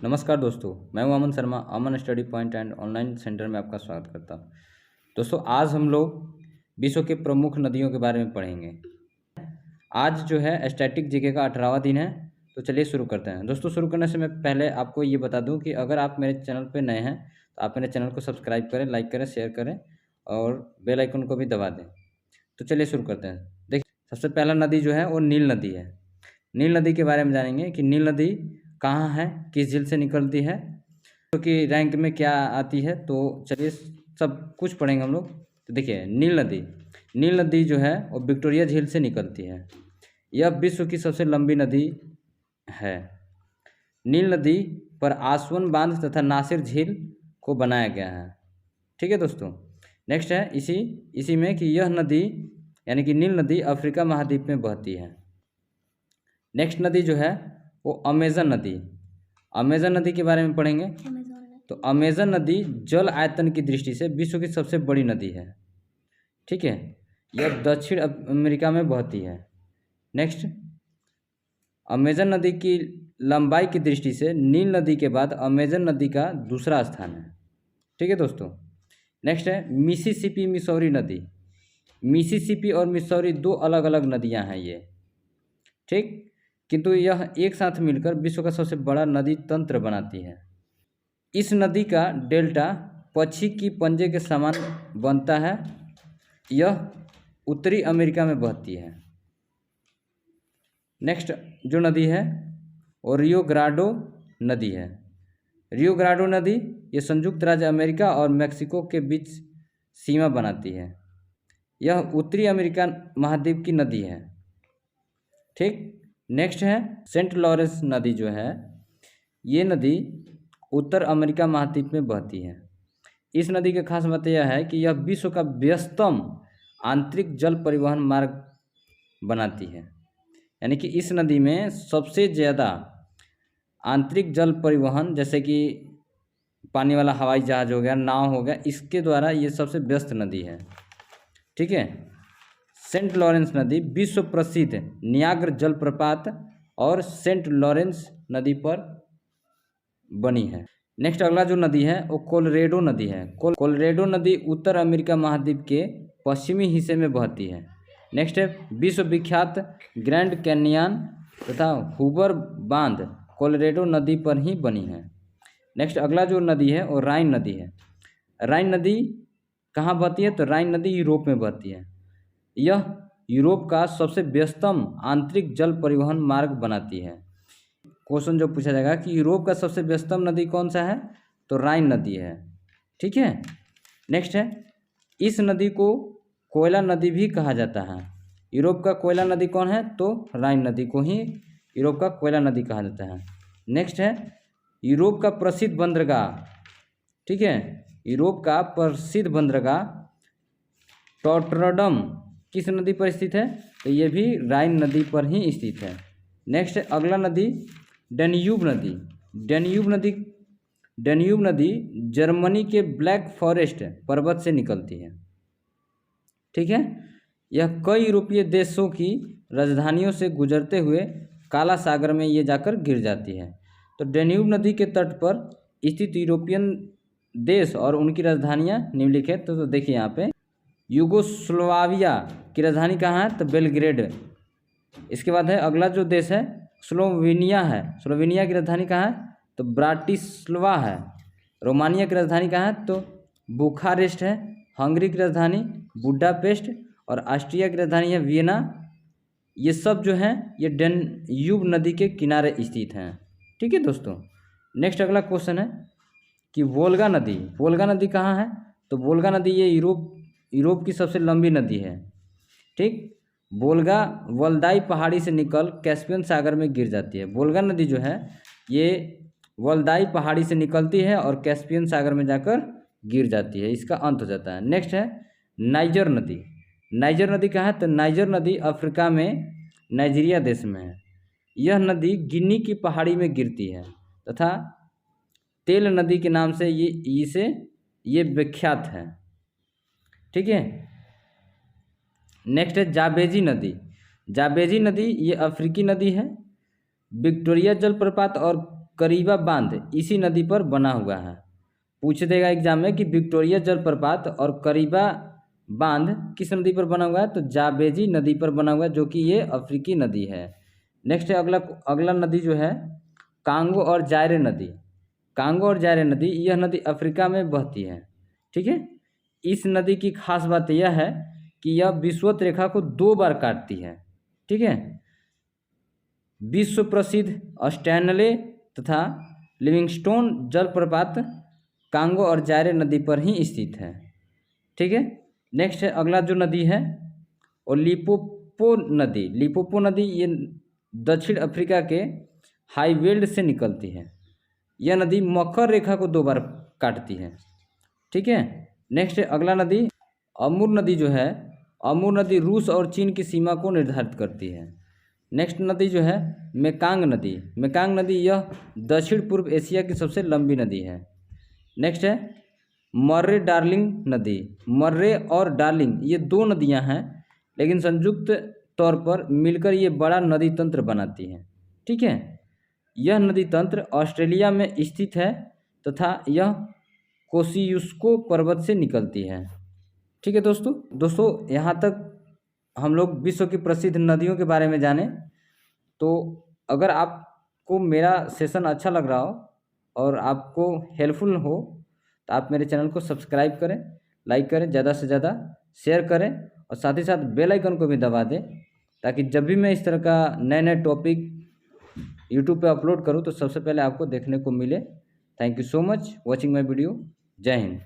नमस्कार दोस्तों, मैं हूं Aman Sharma. Aman study point and online centre में आपका स्वागत करता हूं। दोस्तों, आज हम लोग विश्व के प्रमुख नदियों के बारे में पढ़ेंगे। आज जो है स्टैटिक जीके का 18वां दिन है, तो चलिए शुरू करते हैं। दोस्तों, शुरू करने से मैं पहले आपको ये बता दूं कि अगर आप मेरे चैनल पर नए हैं तो आप मेरे चैनल को सब्सक्राइब करें, लाइक करें, शेयर करें और बेल आइकन को भी दबा दें। तो चलिए शुरू करते हैं। देखिए, सबसे पहला नदी जो है वो नील नदी है। नील नदी के बारे में जानेंगे कि नील नदी कहाँ है, किस झील से निकलती है, तो कि रैंक में क्या आती है। तो चलिए सब कुछ पढ़ेंगे हम लोग। तो देखिए, नील नदी जो है वो विक्टोरिया झील से निकलती है। यह विश्व की सबसे लंबी नदी है। नील नदी पर आसवन बांध तथा नासिर झील को बनाया गया है। ठीक है दोस्तों। नेक्स्ट है इसी में कि यह नदी यानी कि नील नदी अफ्रीका महाद्वीप में बहती है। नेक्स्ट नदी जो है वो अमेजन नदी के बारे में पढ़ेंगे। तो अमेजन नदी जल आयतन की दृष्टि से विश्व की सबसे बड़ी नदी है। ठीक है, यह दक्षिण अमेरिका में बहती है। नेक्स्ट, अमेजन नदी की लंबाई की दृष्टि से नील नदी के बाद अमेजन नदी का दूसरा स्थान है। ठीक है दोस्तों। नेक्स्ट है मिसिसिपी मिसौरी नदी। मिसिसिपी और मिसौरी दो अलग अलग नदियां हैं ये, ठीक, किंतु यह एक साथ मिलकर विश्व का सबसे बड़ा नदी तंत्र बनाती है। इस नदी का डेल्टा पक्षी की पंजे के समान बनता है। यह उत्तरी अमेरिका में बहती है। नेक्स्ट जो नदी है वो रियो ग्रांडे नदी है। रियो ग्रांडे नदी ये संयुक्त राज्य अमेरिका और मेक्सिको के बीच सीमा बनाती है। यह उत्तरी अमेरिका महाद्वीप की नदी है। ठीक। नेक्स्ट है सेंट लॉरेंस नदी जो है, ये नदी उत्तर अमेरिका महाद्वीप में बहती है। इस नदी की खास बात यह है कि यह विश्व का व्यस्तम आंतरिक जल परिवहन मार्ग बनाती है। यानी कि इस नदी में सबसे ज़्यादा आंतरिक जल परिवहन, जैसे कि पानी वाला हवाई जहाज हो गया, नाव हो गया, इसके द्वारा ये सबसे व्यस्त नदी है। ठीक है। सेंट लॉरेंस नदी विश्व प्रसिद्ध नियाग्रा जलप्रपात और सेंट लॉरेंस नदी पर बनी है। नेक्स्ट अगला जो नदी है वो कोलोरेडो नदी है। कोलोरेडो नदी उत्तर अमेरिका महाद्वीप के पश्चिमी हिस्से में बहती है। नेक्स्ट है विश्व विख्यात ग्रैंड कैन्यन तथा हूवर बांध कोलोरेडो नदी पर ही बनी है। नेक्स्ट अगला जो नदी है वो राइन नदी है। राइन नदी कहाँ बहती है? तो राइन नदी यूरोप में बहती है। यह यूरोप का सबसे व्यस्तम आंतरिक जल परिवहन मार्ग बनाती है। क्वेश्चन जो पूछा जाएगा कि यूरोप का सबसे व्यस्तम नदी कौन सा है, तो राइन नदी है। ठीक है। नेक्स्ट है इस नदी को कोयला नदी भी कहा जाता है। यूरोप का कोयला नदी कौन है? तो राइन नदी को ही यूरोप का कोयला नदी कहा जाता है। नेक्स्ट है यूरोप का प्रसिद्ध बंदरगाह। ठीक है, यूरोप का प्रसिद्ध बंदरगाह रॉटरडम किस नदी पर स्थित है? तो ये भी राइन नदी पर ही स्थित है। नेक्स्ट अगला नदी डेन्यूब नदी। डेन्यूब नदी जर्मनी के ब्लैक फॉरेस्ट पर्वत से निकलती है। ठीक है। यह कई यूरोपीय देशों की राजधानियों से गुजरते हुए काला सागर में ये जाकर गिर जाती है। तो डेन्यूब नदी के तट पर स्थित यूरोपियन देश और उनकी राजधानियाँ निम्नलिखित। तो देखिए यहाँ पे यूगोस्लाविया की राजधानी कहाँ है? तो बेलग्रेड। इसके बाद है अगला जो देश है स्लोवेनिया है। स्लोवेनिया की राजधानी कहाँ है? तो ब्राटिस्लावा है। रोमानिया की राजधानी कहाँ है? तो बुखारेस्ट है। हंगरी की राजधानी बुडापेस्ट और ऑस्ट्रिया की राजधानी है वियना। ये सब जो हैं ये डेन्यूब नदी के किनारे स्थित हैं। ठीक है दोस्तों। नेक्स्ट अगला क्वेश्चन है कि वोल्गा नदी कहाँ है? तो वोल्गा नदी ये यूरोप की सबसे लंबी नदी है। ठीक। वोल्गा वल्दाई पहाड़ी से निकल कैस्पियन सागर में गिर जाती है। वोल्गा नदी जो है ये वल्दाई पहाड़ी से निकलती है और कैस्पियन सागर में जाकर गिर जाती है, इसका अंत हो जाता है। नेक्स्ट है नाइजर नदी कहाँ है? तो नाइजर नदी अफ्रीका में नाइजीरिया देश में है। यह नदी गिनी की पहाड़ी में गिरती है तथा तेल नदी के नाम से ये विख्यात है। ठीक है। नेक्स्ट है जाबेजी नदी ये अफ्रीकी नदी है। विक्टोरिया जलप्रपात और करीबा बांध इसी नदी पर बना हुआ है। पूछ देगा एग्जाम में कि विक्टोरिया जलप्रपात और करीबा बांध किस नदी पर बना हुआ है, तो जाबेजी नदी पर बना हुआ है, जो कि ये अफ्रीकी नदी है। नेक्स्ट है अगला नदी जो है कांगो और जायरे नदी। कांगो और जायरे नदी, यह नदी अफ्रीका में बहती है। ठीक है, इस नदी की खास बात यह है कि यह विषुवत रेखा को 2 बार काटती है। ठीक है, विश्व प्रसिद्ध स्टैनले तथा लिविंगस्टोन जलप्रपात कांगो और जायरे नदी पर ही स्थित है। ठीक है, नेक्स्ट है अगला जो नदी है और लिपोपो नदी। लिपोपो नदी ये दक्षिण अफ्रीका के हाईवेल्ड से निकलती है। यह नदी मकर रेखा को 2 बार काटती है। ठीक है, नेक्स्ट है अगला नदी अमूर नदी जो है, अमूर नदी रूस और चीन की सीमा को निर्धारित करती है। नेक्स्ट नदी जो है मेकांग नदी। मेकांग नदी यह दक्षिण पूर्व एशिया की सबसे लंबी नदी है। नेक्स्ट है मर्रे डार्लिंग नदी। मर्रे और डार्लिंग ये 2 नदियां हैं, लेकिन संयुक्त तौर पर मिलकर ये बड़ा नदी तंत्र बनाती हैं। ठीक है, यह नदी तंत्र ऑस्ट्रेलिया में स्थित है तथा यह कोसियुस्को पर्वत से निकलती है। ठीक है दोस्तों यहाँ तक हम लोग विश्व की प्रसिद्ध नदियों के बारे में जाने। तो अगर आपको मेरा सेशन अच्छा लग रहा हो और आपको हेल्पफुल हो तो आप मेरे चैनल को सब्सक्राइब करें, लाइक करें, ज़्यादा से ज़्यादा शेयर करें और साथ ही साथ बेल आइकन को भी दबा दें, ताकि जब भी मैं इस तरह का नए टॉपिक यूट्यूब पे अपलोड करूं तो सबसे पहले आपको देखने को मिले। Thank you so much watching my video. जय हिंद।